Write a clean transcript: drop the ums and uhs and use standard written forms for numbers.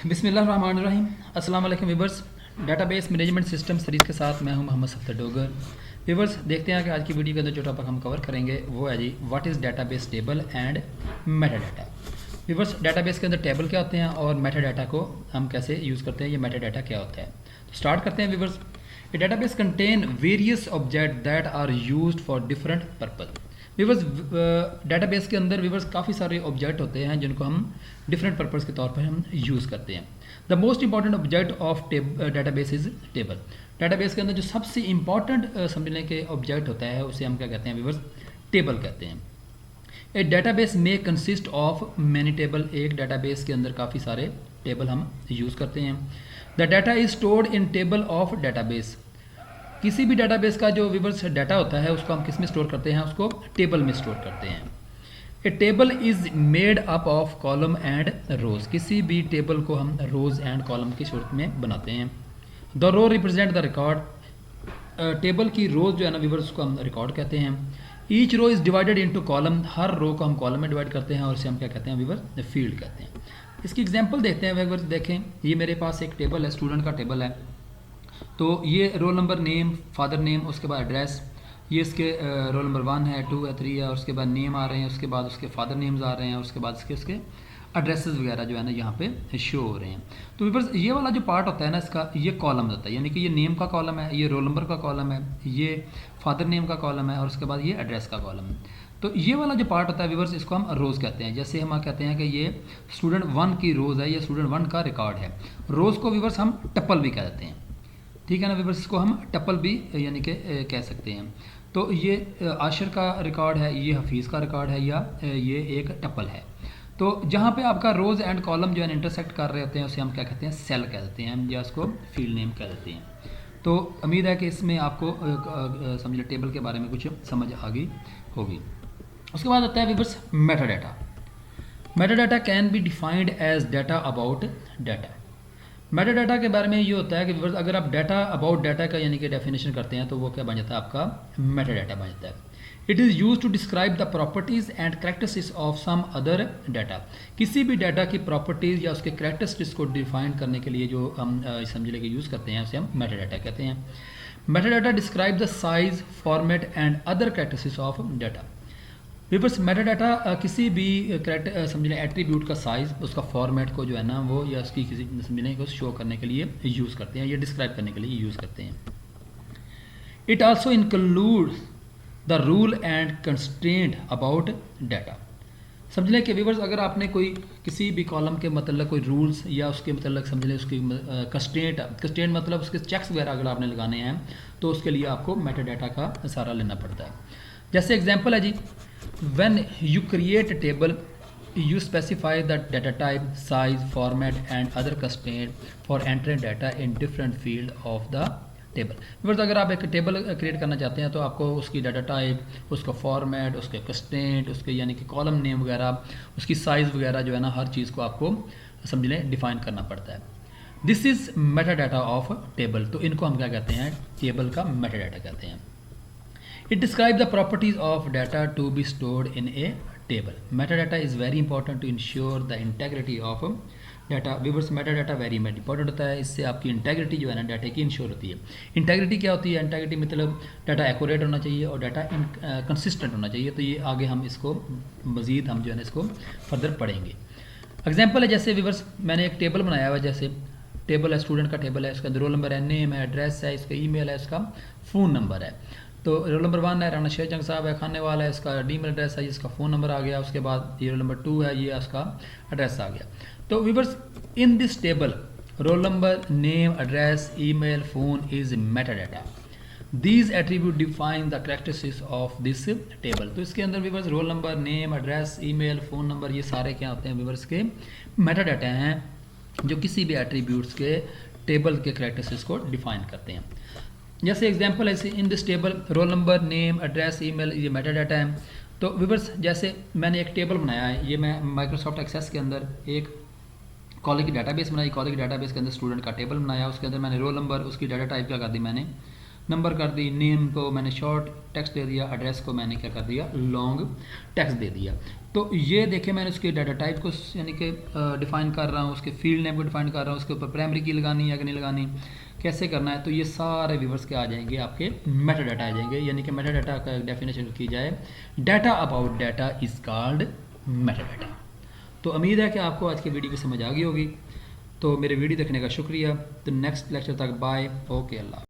बिस्मिल्लाहिर्रहमानिर्रहीम। अस्सलाम वालेकुम viewers. Database management system series के साथ मैं हूं मोहम्मद सफ़दर डोगर। व्यूअर्स देखते हैं कि आज की वीडियो के अंदर जो टॉपिक हम कवर करेंगे वो है जी what is database table and metadata. Viewers database के अंदर टेबल क्या होते हैं और मेटाडाटा को हम कैसे यूज़ करते हैं, ये मेटाडाटा क्या होता है। तो स्टार्ट करते हैं viewers. A database contain various object that are used for different purpose. Viewers database के अंदर व्यूवर्स काफ़ी सारे ऑब्जेक्ट होते हैं जिनको हम डिफरेंट पर्पज़ के तौर पर हम यूज़ करते हैं। The most important object of database is table. Database के अंदर जो सबसे इंपॉर्टेंट समझने के ऑब्जेक्ट होता है उसे हम क्या कहते हैं व्यूवर्स, टेबल कहते हैं। ए डेटाबेस में कंसिस्ट ऑफ मैनी टेबल। एक डेटाबेस के अंदर काफ़ी सारे टेबल हम यूज़ करते हैं। The data is stored in table of database. किसी भी डेटाबेस का जो व्यूवर्स डाटा होता है उसको हम किस में स्टोर करते हैं, उसको टेबल में स्टोर करते हैं। A table is made up of column and rows. किसी भी टेबल को हम रोज एंड कॉलम की सूरत में बनाते हैं। The row represent the record. Table की रोज जो है ना व्यूवर्स उसको हम रिकॉर्ड कहते हैं। Each row is divided into column. हर रो को हम कॉलम में डिवाइड करते हैं और इसे हम क्या कहते हैं व्यूवर्स, फील्ड कहते हैं। इसकी एग्जाम्पल देखते हैं व्यूवर्स। देखें ये मेरे पास एक टेबल है, स्टूडेंट का टेबल है। तो ये roll number, name, father name, उसके बाद एड्रेस, ये इसके रोल नंबर 1 है, 2 है, 3 है, और उसके बाद नेम आ रहे हैं, उसके बाद उसके फादर नेम्स आ रहे हैं, उसके बाद उसके एड्रेसेस वगैरह जो है ना यहाँ पे शो हो रहे हैं। तो व्यूअर्स ये वाला जो पार्ट होता है ना इसका, ये कॉलम होता है, यानी कि ये नेम का कॉलम है, ये रोल नंबर का कॉलम है, ये फादर नेम का कॉलम है और उसके बाद ये एड्रेस का कॉलम है। तो ये वाला जो पार्ट होता है व्यूअर्स इसको हम रोज़ कहते हैं। जैसे हम कहते हैं कि ये स्टूडेंट 1 की रोज़ है, ये स्टूडेंट 1 का रिकॉर्ड है। रोज़ को व्यूअर्स हम टप्पल भी कह देते हैं, ठीक है ना व्यूअर्स, इसको हम टप्पल भी यानी कि कह सकते हैं। तो ये आशिर का रिकॉर्ड है, ये हफीज़ का रिकॉर्ड है, या ये एक टप्पल है। तो जहाँ पे आपका रोज़ एंड कॉलम जो है इंटरसेक्ट कर रहे होते हैं उसे हम क्या कहते हैं, सेल कह देते हैं, या उसको फील्ड नेम कह देते हैं। तो उम्मीद है कि इसमें आपको समझिए टेबल के बारे में कुछ समझ आ गई होगी। उसके बाद आता है viewers metadata. Metadata can be defined as data about data. Metadata के बारे में ये होता है कि व्यूअर्स अगर आप डाटा अबाउट डाटा का यानी कि डेफिनेशन करते हैं तो वो क्या बन जाता है, आपका मेटाडाटा बन जाता है। It is use to describe the properties and characteristics of some other data. किसी भी डाटा की प्रॉपर्टीज़ या उसके कैरेक्टरिस्टिक्स को डिफाइन करने के लिए जो हम समझ लेके यूज़ करते हैं उसे हम मेटाडाटा कहते हैं। Metadata describe the size, format and other characteristics of data. Viewers metadata किसी भी करेक्ट समझ लें एट्रीब्यूट का साइज़, उसका फॉर्मेट को जो है ना वो या उसकी किसी समझ लें को शो करने के लिए यूज़ करते हैं, या डिस्क्राइब करने के लिए यूज़ करते हैं। It also include the rule and constraint about data. समझ लें कि व्यूअर्स अगर आपने कोई किसी भी कॉलम के मतलब कोई रूल्स या उसके मतलब समझ लें उसकी कंस्ट्रेंट मतलब उसके चेक्स वगैरह अगर आपने लगाने हैं तो उसके लिए आपको मेटाडाटा का सहारा लेना पड़ता है। जैसे एग्जाम्पल है जी, when you create a table you specify the data type, size, format and other constraint for entering data in different field of the table। Viewers अगर आप एक टेबल क्रिएट करना चाहते हैं तो आपको उसकी डाटा टाइप, उसका फॉर्मेट, उसके कंस्ट्रेंट, उसके यानी कि कॉलम नेम वगैरह, उसकी साइज़ वगैरह जो है ना हर चीज़ को आपको समझ लें डिफाइन करना पड़ता है। This is metadata of table. तो इनको हम क्या कहते हैं, टेबल का मेटाडाटा कहते हैं। It describes the properties of data to be stored in a table. Metadata is very important to ensure the integrity of data. Viewers metadata very important होता है, इससे आपकी इंटेग्रिटी जो है ना डाटा की इंश्योर होती है। इंटेग्रिटी क्या होती है, इंटेग्रिटी मतलब डाटा एक्यूरेट होना चाहिए और डाटा कंसिस्टेंट होना चाहिए। तो ये आगे हम इसको मज़ीद हम जो है ना इसको फर्दर पढ़ेंगे। एग्जाम्पल है जैसे व्यूअर्स मैंने एक टेबल बनाया हुआ है, जैसे टेबल है, स्टूडेंट का टेबल है, इसका रोल नंबर है, नेम है, एड्रेस है, इसका ईमेल है, इसका फ़ोन नंबर है। तो रोल नंबर 1 है, राना शेर जंग साहब है, खाने वाला है, इसका ईमेल एड्रेस है, इसका फ़ोन नंबर आ गया। उसके बाद ये रोल नंबर 2 है, ये उसका एड्रेस आ गया। तो viewers in this table roll number, name, address, email, phone is metadata. These attribute define the characteristics of this table. तो इसके अंदर viewers roll number, name, address, email, phone number ये सारे क्या होते हैं व्यूअर्स के मेटाडाटा हैं जो किसी भी एट्रीब्यूट्स के टेबल के कैरेक्टरिस्टिक्स को डिफाइन करते हैं। जैसे एग्जांपल है in this table roll number, name, address, email ये मेटाडाटा है। तो व्यूअर्स जैसे मैंने एक टेबल बनाया है, ये मैं माइक्रोसॉफ्ट एक्सेस के अंदर एक कॉलेज की डाटाबेस बनाई, कॉलेज की डाटाबेस के अंदर स्टूडेंट का टेबल बनाया। उसके अंदर मैंने रोल नंबर, उसकी डाटा टाइप क्या कर दी, मैंने नंबर कर दी, नेम को मैंने शॉर्ट टेक्स्ट दे दिया, एड्रेस को मैंने क्या कर दिया, लॉन्ग टेक्स्ट दे दिया। तो ये देखें मैंने उसके डाटा टाइप को यानी कि डिफ़ाइन कर रहा हूँ, उसके फील्ड नेम को डिफ़ाइन कर रहा हूँ, उसके ऊपर प्राइमरी की लगानी है कि नहीं लगानी, कैसे करना है। तो ये सारे व्यूवर्स के आ जाएंगे, आपके मेटा डाटा आ जाएंगे। यानी कि मेटा डाटा का डेफिनेशन की जाए, data about data is called Meta data. तो उम्मीद है कि आपको आज की वीडियो की समझ आ गई होगी। तो मेरे वीडियो देखने का शुक्रिया। तो नेक्स्ट लेक्चर तक बाय, ओके, अल्लाह।